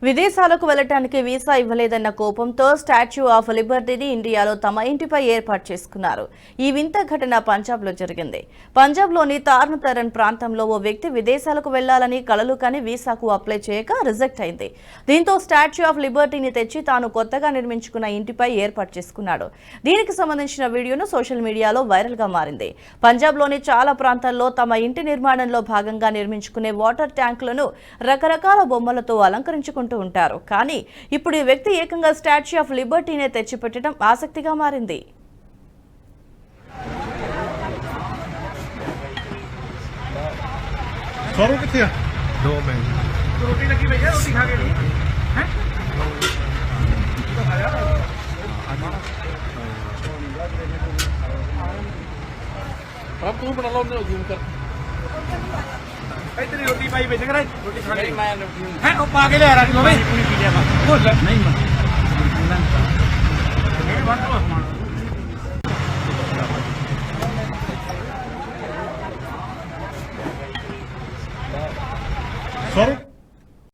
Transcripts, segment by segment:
విదేశాలకు వెళ్లడానికి వీసా ఇవ్వలేదన్న కోపంతో స్టాచ్యూ ఆఫ్ లిబర్టీని ఇండియాలో తమ ఇంటిపై ఏర్పాటు చేసుకున్నారు. ఈ వింత ఘటన పంజాబ్లో జరిగింది. పంజాబ్లోని తార్నతరన్ ప్రాంతంలో ఓ వ్యక్తి విదేశాలకు వెళ్లాలని కలలు కని వీసాకు అప్లై చేయక రిజెక్ట్ అయింది. దీంతో స్టాచ్యూ ఆఫ్ లిబర్టీని తెచ్చి తాను కొత్తగా నిర్మించుకున్న ఇంటిపై ఏర్పాటు చేసుకున్నాడు. దీనికి సంబంధించిన వీడియోను సోషల్ మీడియాలో వైరల్ గా మారింది. పంజాబ్లోని చాలా ప్రాంతాల్లో తమ ఇంటి నిర్మాణంలో భాగంగా నిర్మించుకునే వాటర్ ట్యాంకులను రకరకాల బొమ్మలతో అలంకరించుకుంటూ ఉంటారు. కానీ ఇప్పుడు ఈ వ్యక్తి ఏకంగా స్టాచ్యూ ఆఫ్ లిబర్టీనే తెచ్చిపెట్టడం ఆసక్తిగా మారింది. तेरी रोटी पाई बेच कर रोटी खा ले है ओ पागे ले आ रहा भाई बोल नहीं मेरे बात तो सॉरी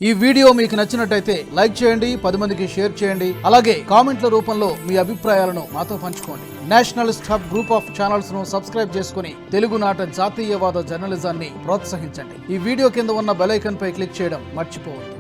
ఈ వీడియో మీకు నచ్చినట్టయితే లైక్ చేయండి, 10 మందికి షేర్ చేయండి. అలాగే కామెంట్ల రూపంలో మీ అభిప్రాయాలను మాతో పంచుకోండి. Nationalist hub group of channels ను సబ్స్క్రైబ్ చేసుకుని తెలుగునాట జాతీయవాద జర్నలిజాన్ని ప్రోత్సహించండి. ఈ వీడియో కింద ఉన్న బెల్ ఐకాన్ పై క్లిక్ చేయడం మర్చిపోవద్దు.